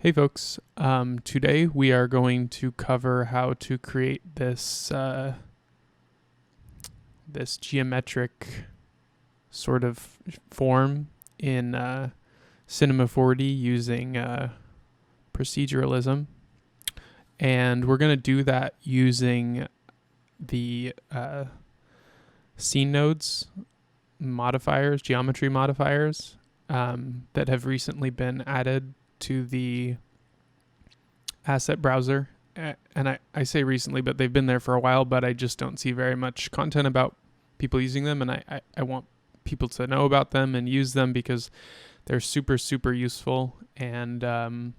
Hey folks, today we are going to cover how to create this geometric sort of form in Cinema4D using proceduralism, and we're going to do that using the scene nodes modifiers, geometry modifiers that have recently been added to the asset browser. And I say recently, but they've been there for a while, but I just don't see very much content about people using them, and I want people to know about them and use them because they're super, super useful. And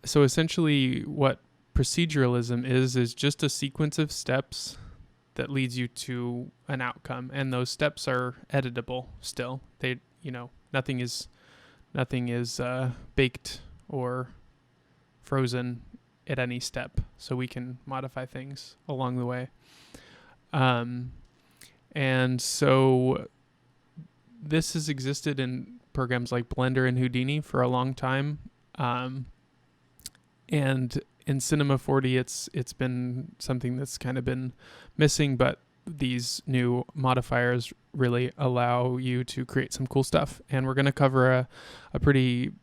so essentially what proceduralism is just a sequence of steps that leads you to an outcome, and those steps are editable still. Nothing is baked or frozen at any step, so we can modify things along the way. And so this has existed in programs like Blender and Houdini for a long time. And in Cinema4D, it's been something that's kind of been missing, but these new modifiers really allow you to create some cool stuff. And we're going to cover a pretty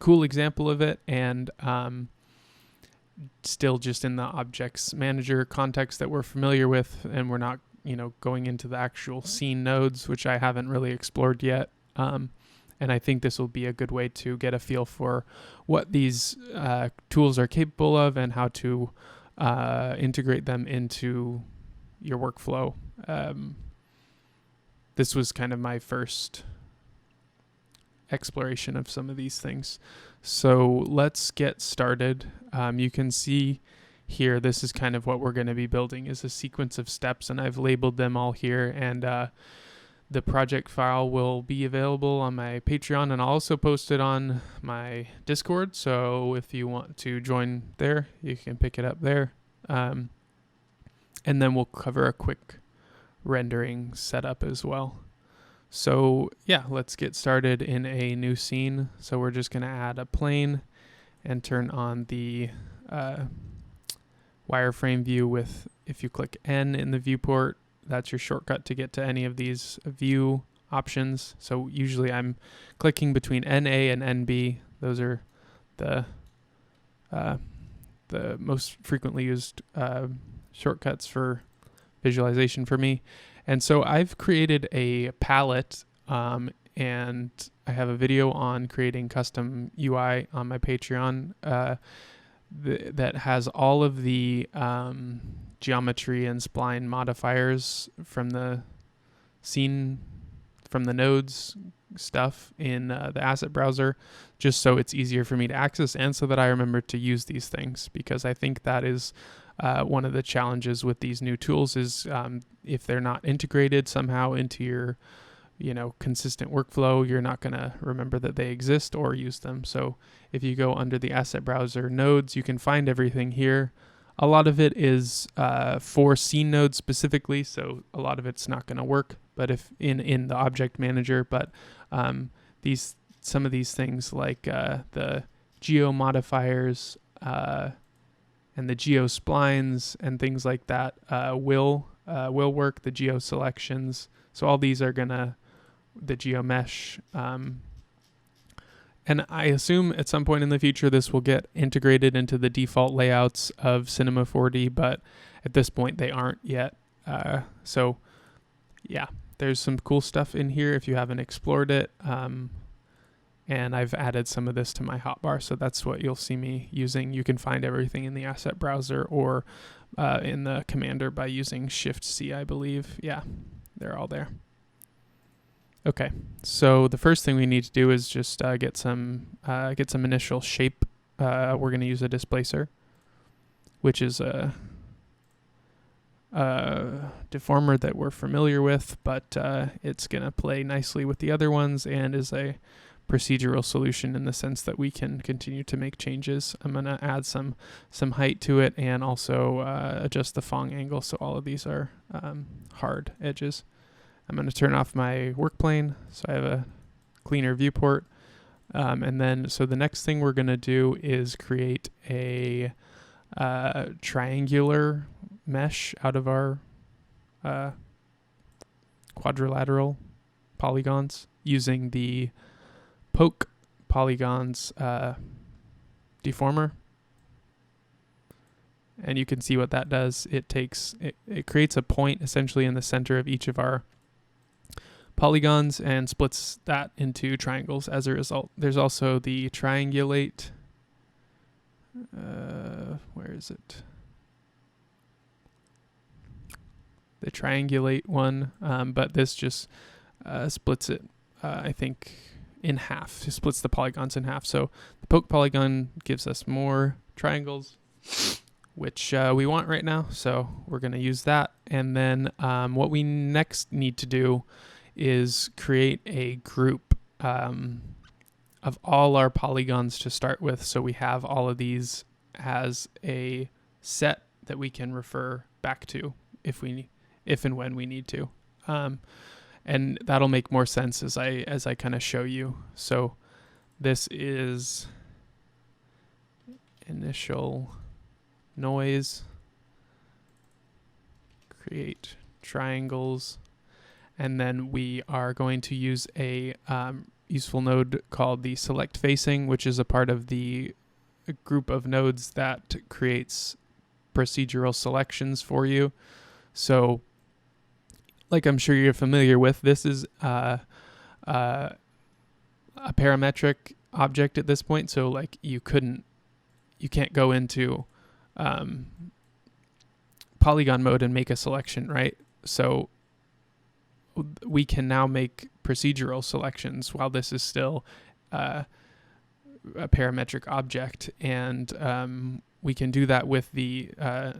cool example of it, and still just in the objects manager context that we're familiar with, and we're not going into the actual scene nodes, which I haven't really explored yet. And I think this will be a good way to get a feel for what these tools are capable of and how to integrate them into your workflow. This was kind of my first exploration of some of these things. So let's get started. You can see here, this is kind of what we're going to be building, is a sequence of steps, and I've labeled them all here, and the project file will be available on my Patreon, and I'll also post it on my Discord. So if you want to join there, you can pick it up there. And then we'll cover a quick rendering setup as well. So yeah, let's get started in a new scene. So we're just going to add a plane and turn on the wireframe view with, if you click N in the viewport, that's your shortcut to get to any of these view options. So usually I'm clicking between NA and NB. Those are the most frequently used shortcuts for visualization for me. And so I've created a palette, and I have a video on creating custom UI on my Patreon that has all of the geometry and spline modifiers from the scene, from the nodes stuff in the asset browser, just so it's easier for me to access and so that I remember to use these things, because I think that is one of the challenges with these new tools is if they're not integrated somehow into your consistent workflow, you're not going to remember that they exist or use them. So if you go under the asset browser nodes, you can find everything here. A lot of it is for scene nodes specifically, so a lot of it's not going to work, but if in the object manager, but some of these things like the geo modifiers and the geo splines and things like that will work. The geo selections, so all these are gonna, the geo mesh, and I assume at some point in the future this will get integrated into the default layouts of Cinema4D, but at this point they aren't yet. So yeah, there's some cool stuff in here if you haven't explored it. And I've added some of this to my hotbar, so that's what you'll see me using. You can find everything in the asset browser or in the commander by using Shift-C, I believe. Yeah, they're all there. Okay, so the first thing we need to do is just get some initial shape. We're going to use a displacer, which is a deformer that we're familiar with, but it's going to play nicely with the other ones and is a procedural solution in the sense that we can continue to make changes. I'm going to add some height to it and also adjust the Phong angle, so all of these are hard edges. I'm going to turn off my work plane so I have a cleaner viewport. And then, so the next thing we're going to do is create a triangular mesh out of our quadrilateral polygons using the poke polygons deformer. And you can see what that does. It creates a point essentially in the center of each of our polygons and splits that into triangles as a result. There's also the triangulate. Where is it? The triangulate one, but this just splits it, I think, in half. It splits the polygons in half. So the poke polygon gives us more triangles, which we want right now. So we're going to use that. And then what we next need to do is create a group of all our polygons to start with. So we have all of these as a set that we can refer back to if and when we need to. And that'll make more sense as I kind of show you. So this is initial noise, create triangles, and then we are going to use a useful node called the select facing, which is a part of the group of nodes that creates procedural selections for you. So like I'm sure you're familiar with, this is a parametric object at this point. So like you can't go into polygon mode and make a selection, right? So we can now make procedural selections while this is still a parametric object, and we can do that with the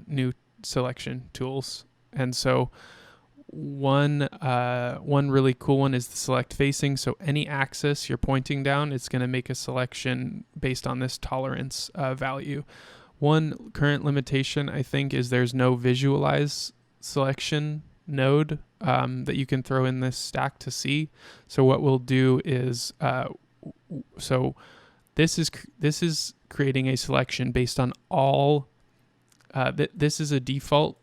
new selection tools. And so one really cool one is the select facing. So any axis you're pointing down, it's going to make a selection based on this tolerance value. One current limitation, I think, is there's no visualize selection node that you can throw in this stack to see. So what we'll do is, so this is creating a selection based on all. This is a default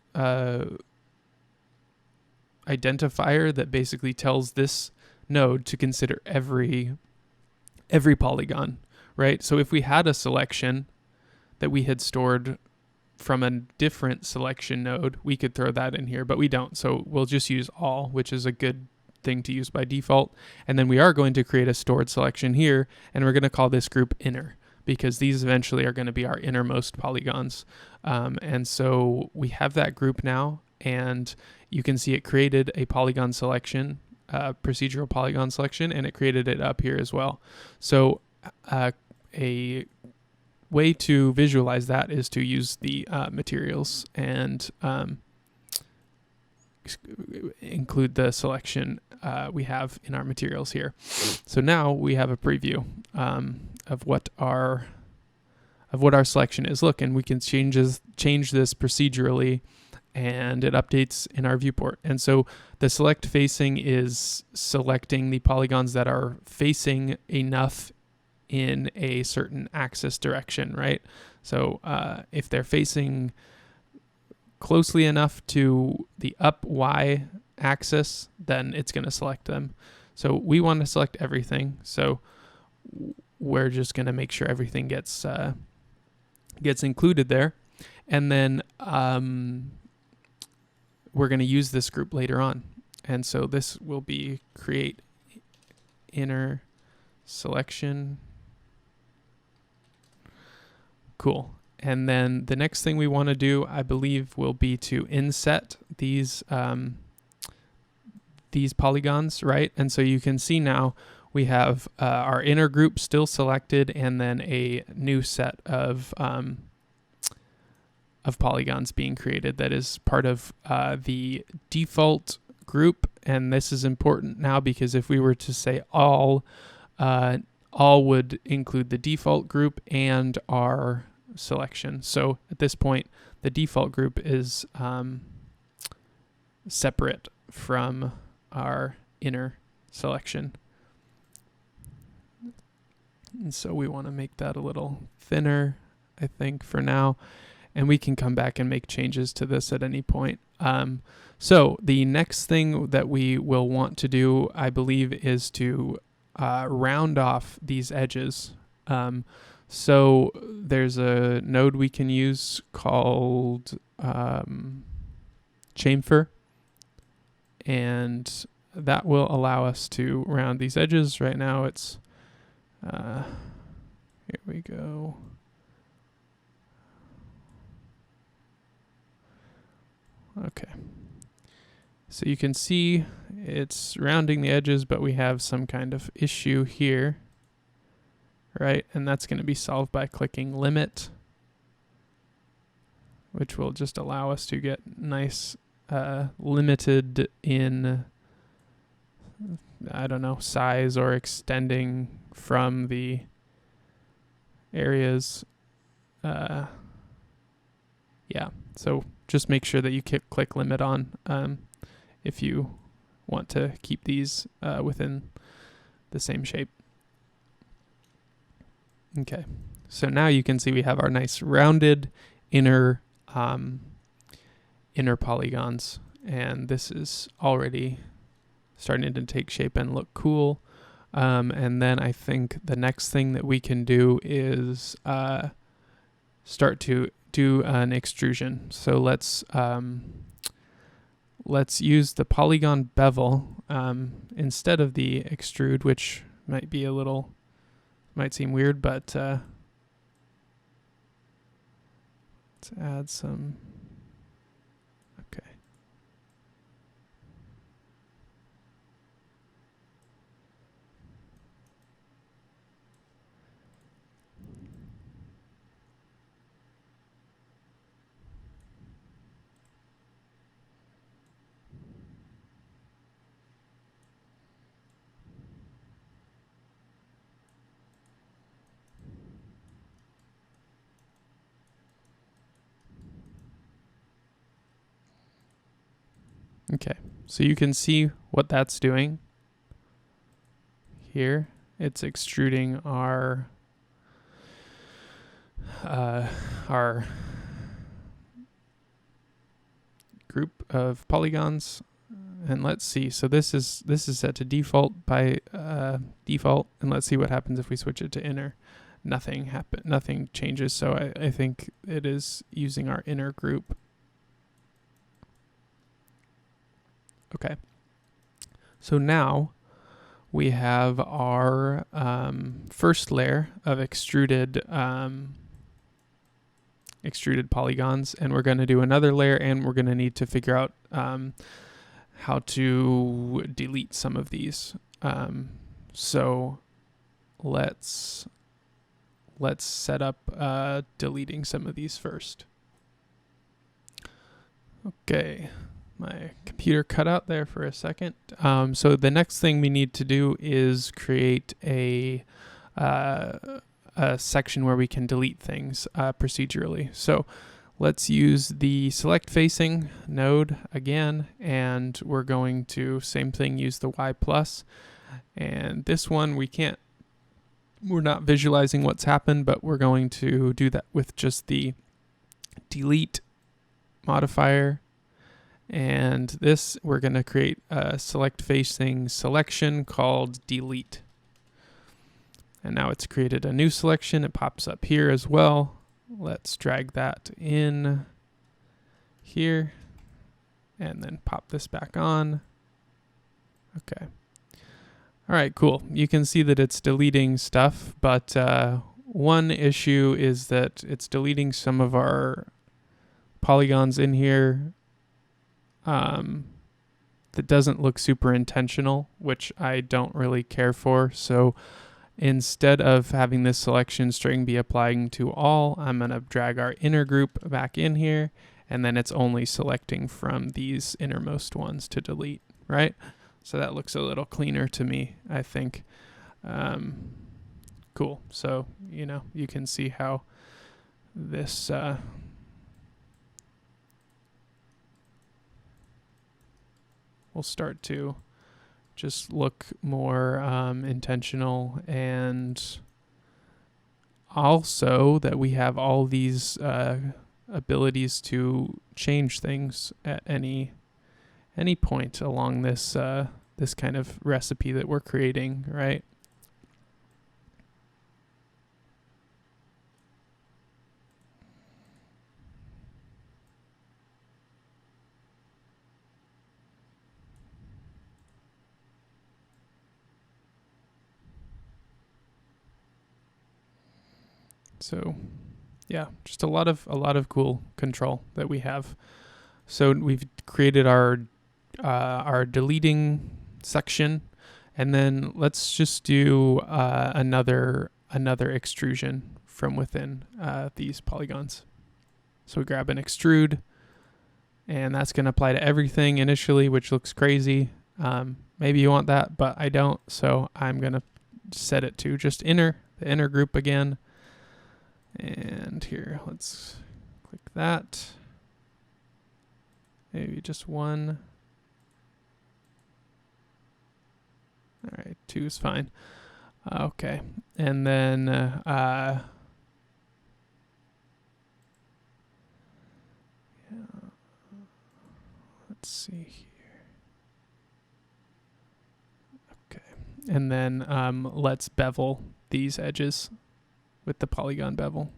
identifier that basically tells this node to consider every polygon, right? So if we had a selection that we had stored from a different selection node, we could throw that in here, but we don't. So we'll just use all, which is a good thing to use by default. And then we are going to create a stored selection here, and we're going to call this group inner, because these eventually are going to be our innermost polygons. And so we have that group now, and you can see it created a polygon selection, procedural polygon selection, and it created it up here as well. So a way to visualize that is to use the materials and include the selection we have in our materials here. So now we have a preview of what our selection is. Look, and we can change this procedurally, and it updates in our viewport. And so the select facing is selecting the polygons that are facing enough in a certain axis direction, right? So if they're facing closely enough to the up Y axis, then it's going to select them. So we want to select everything. So we're just going to make sure everything gets included there. And then we're going to use this group later on. And so this will be create inner selection. Cool. And then the next thing we want to do, I believe, will be to inset these polygons, right? And so you can see now we have our inner group still selected, and then a new set of polygons being created that is part of the default group. And this is important now because if we were to say all would include the default group and our selection. So at this point, the default group is separate from our inner selection. And so we want to make that a little thinner, I think, for now. And we can come back and make changes to this at any point. So the next thing that we will want to do, I believe, is to round off these edges. So there's a node we can use called chamfer, and that will allow us to round these edges. Right now it's, here we go. Okay. So you can see it's rounding the edges, but we have some kind of issue here, right? And that's going to be solved by clicking limit, which will just allow us to get nice limited in, I don't know, size or extending from the areas. Yeah, so just make sure that you click limit on if you want to keep these within the same shape. Okay, so now you can see we have our nice rounded inner polygons, and this is already starting to take shape and look cool. And then I think the next thing that we can do is start to do an extrusion. So let's use the polygon bevel instead of the extrude, which might seem weird, but let's add some. Okay. Okay, so you can see what that's doing here. It's extruding our group of polygons. And let's see. So this is set to default by default, and let's see what happens if we switch it to inner. Nothing changes. So I think it is using our inner group. Okay, so now we have our first layer of extruded polygons, and we're going to do another layer, and we're going to need to figure out how to delete some of these. So let's set up deleting some of these first. Okay. My computer cut out there for a second. So the next thing we need to do is create a section where we can delete things procedurally. So let's use the select facing node again, and we're going to, same thing, use the Y+. And this one we're not visualizing what's happened, but we're going to do that with just the delete modifier. And this, we're going to create a select facing selection called delete. And now it's created a new selection. It pops up here as well. Let's drag that in here and then pop this back on. Okay. All right, cool. You can see that it's deleting stuff, but one issue is that it's deleting some of our polygons in here. That doesn't look super intentional, which I don't really care for. So instead of having this selection string be applying to all, I'm going to drag our inner group back in here, and then it's only selecting from these innermost ones to delete, right? So that looks a little cleaner to me, I think. Cool. So, you can see how this will start to just look more intentional and also that we have all these abilities to change things at any point along this this kind of recipe that we're creating, right? So yeah, just a lot of cool control that we have. So we've created our deleting section, and then let's just do another extrusion from within these polygons. So we grab an extrude, and that's going to apply to everything initially, which looks crazy. Maybe you want that, but I don't, so I'm going to set it to just the inner group again. And here, let's click that. Maybe just one. All right, 2 is fine. Okay, and then let's see here. Okay, and then let's bevel these edges with the polygon bevel.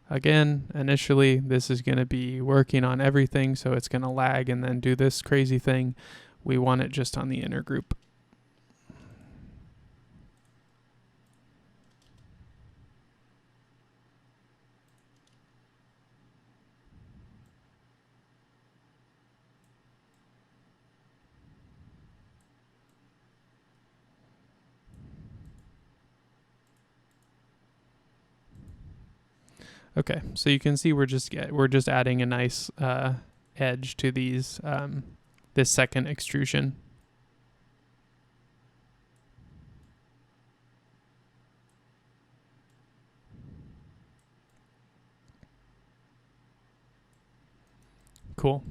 Again, initially this is going to be working on everything, so it's going to lag and then do this crazy thing. We want it just on the inner group. Okay, so you can see we're just adding a nice edge to these this second extrusion. Cool.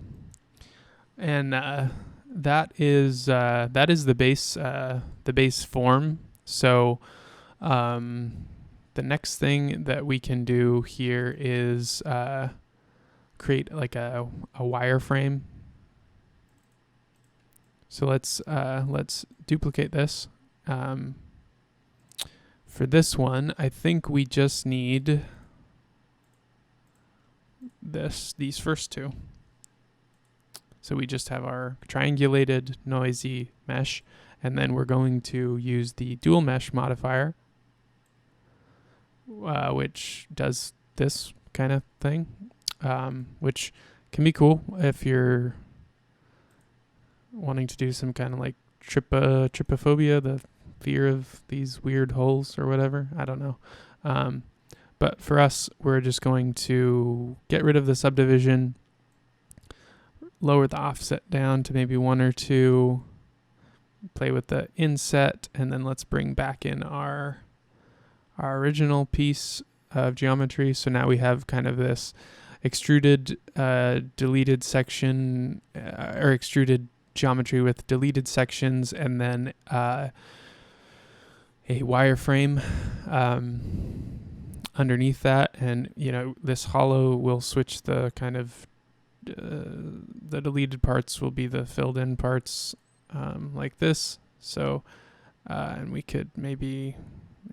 And that is the base form. So the next thing that we can do here is create like a wireframe. So let's duplicate this. For this one, I think we just need these first two. So we just have our triangulated noisy mesh, and then we're going to use the dual mesh modifier, which does this kind of thing, which can be cool if you're wanting to do some kind of like trypophobia, the fear of these weird holes or whatever. I don't know. But for us, we're just going to get rid of the subdivision, lower the offset down to maybe 1 or 2, play with the inset, and then let's bring back in our original piece of geometry. So now we have kind of this extruded deleted section, or extruded geometry with deleted sections, and then a wireframe underneath that. And this hollow will switch the kind of the deleted parts will be the filled in parts, like this. So and we could maybe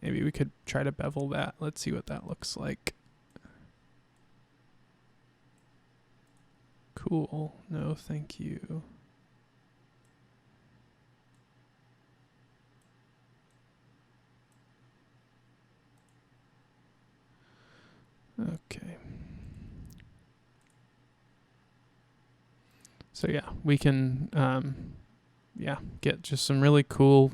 we could try to bevel that. Let's see what that looks like. Cool. No, thank you. Okay. So yeah, we can get just some really cool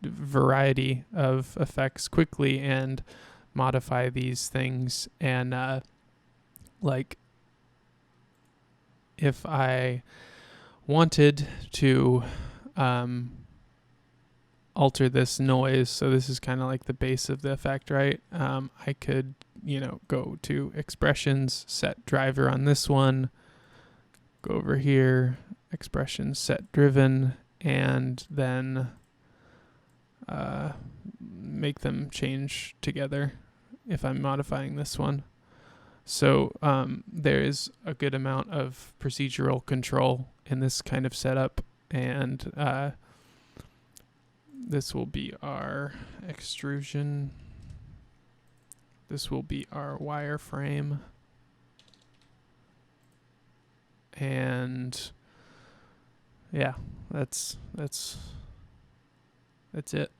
variety of effects quickly and modify these things. And like if I wanted to alter this noise, so this is kind of like the base of the effect, right? I could go to expressions, set driver on this one, go over here, expressions, set driven, and then make them change together if I'm modifying this one. So there is a good amount of procedural control in this kind of setup, and this will be our extrusion. This will be our wireframe. And yeah, that's it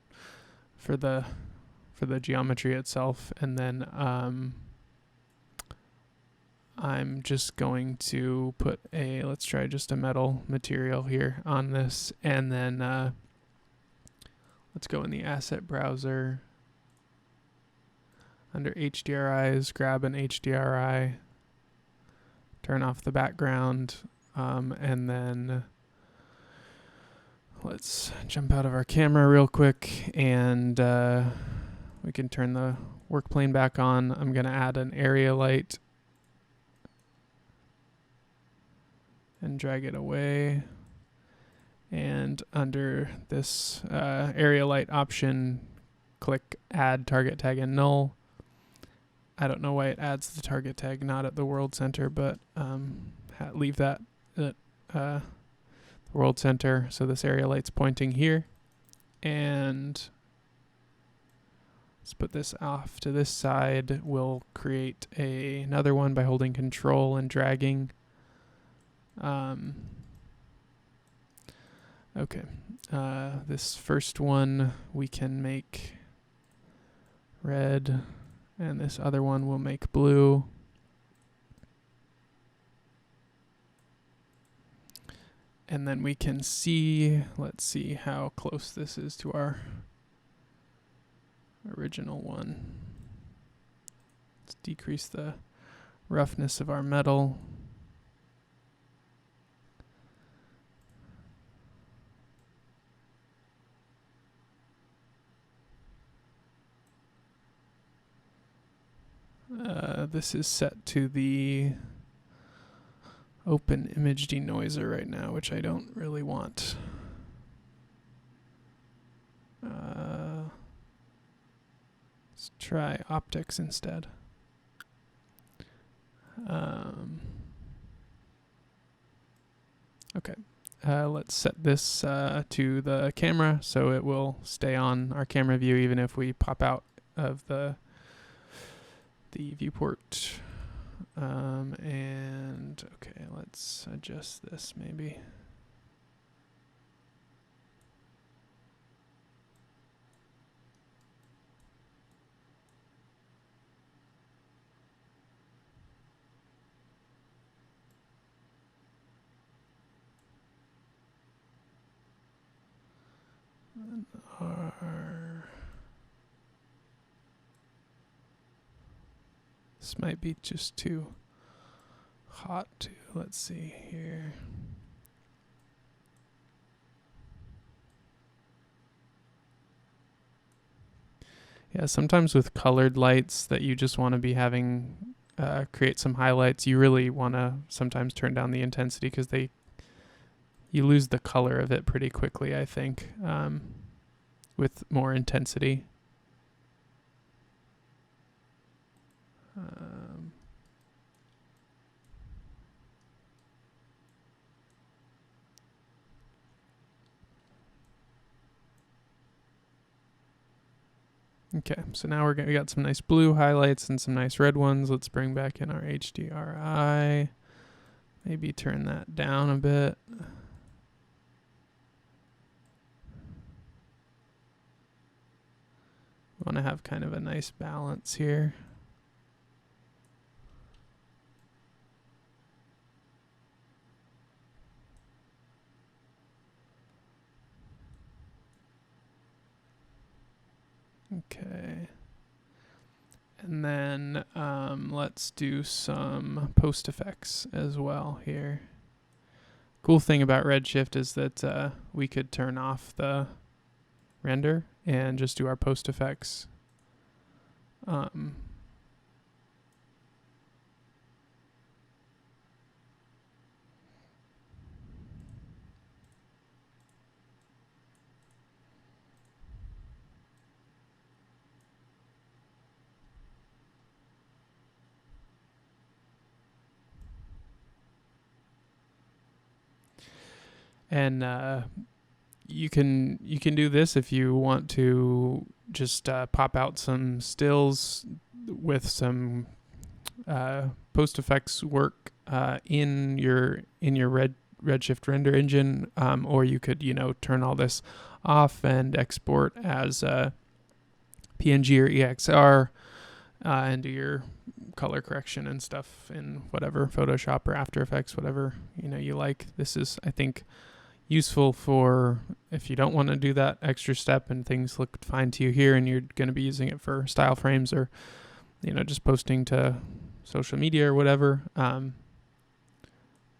for the geometry itself. And then I'm just going to put let's try just a metal material here on this, and then let's go in the asset browser. Under HDRIs, grab an HDRI, turn off the background, and then let's jump out of our camera real quick, and we can turn the work plane back on. I'm going to add an area light and drag it away. And under this area light option, click Add Target Tag and Null. I don't know why it adds the target tag not at the world center, but leave that at the world center. So this area light's pointing here. And let's put this off to this side. We'll create another one by holding Control and dragging. Okay, this first one we can make red, and this other one we'll make blue. And then we can see, let's see how close this is to our original one. Let's decrease the roughness of our metal. This is set to the open image denoiser right now, which I don't really want. Let's try optics instead. Okay, let's set this to the camera so it will stay on our camera view even if we pop out of the viewport. And okay, let's adjust this maybe. This might be just too hot too. Let's see here. Yeah, sometimes with colored lights that you just want to be having create some highlights, you really want to sometimes turn down the intensity because you lose the color of it pretty quickly, I think, with more intensity. Okay, so now we got some nice blue highlights and some nice red ones. Let's bring back in our HDRI. Maybe turn that down a bit. We want to have kind of a nice balance here. Okay. And then let's do some post effects as well here. Cool thing about Redshift is that we could turn off the render and just do our post effects. And you can do this if you want to just pop out some stills with some post effects work in your Redshift render engine, or you could turn all this off and export as PNG or EXR, and do your color correction and stuff in whatever Photoshop or After Effects, whatever you like. This is, I think, useful for if you don't want to do that extra step and things look fine to you here, and you're going to be using it for style frames or just posting to social media or whatever.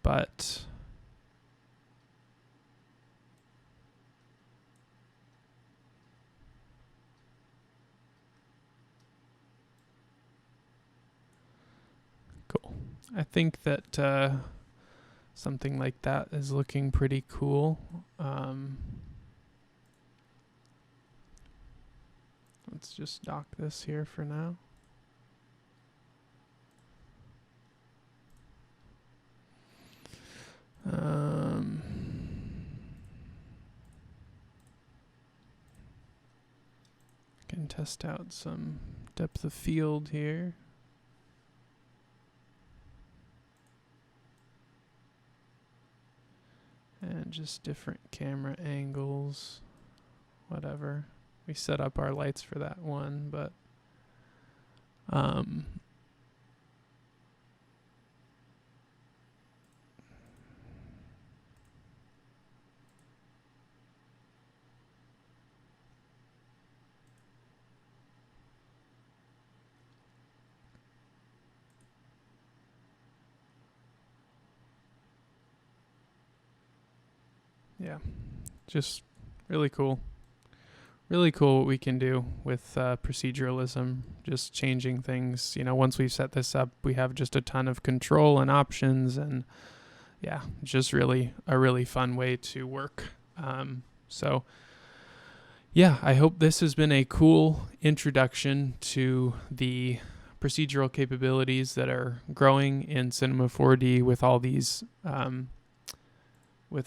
But cool. I think that something like that is looking pretty cool. Let's just dock this here for now. Can test out some depth of field here. And just different camera angles, whatever. We set up our lights for that one, but yeah, just really cool. Really cool what we can do with proceduralism, just changing things. Once we've set this up, we have just a ton of control and options, and yeah, just really a really fun way to work. So yeah, I hope this has been a cool introduction to the procedural capabilities that are growing in Cinema4D with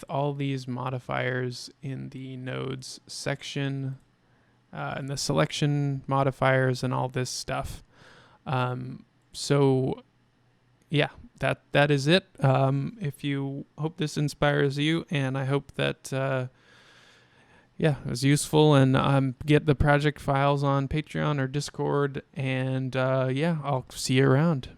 all these modifiers in the nodes section, and the selection modifiers and all this stuff. So yeah, that is it. If you hope this inspires you, and I hope that it was useful, and get the project files on Patreon or Discord, and I'll see you around.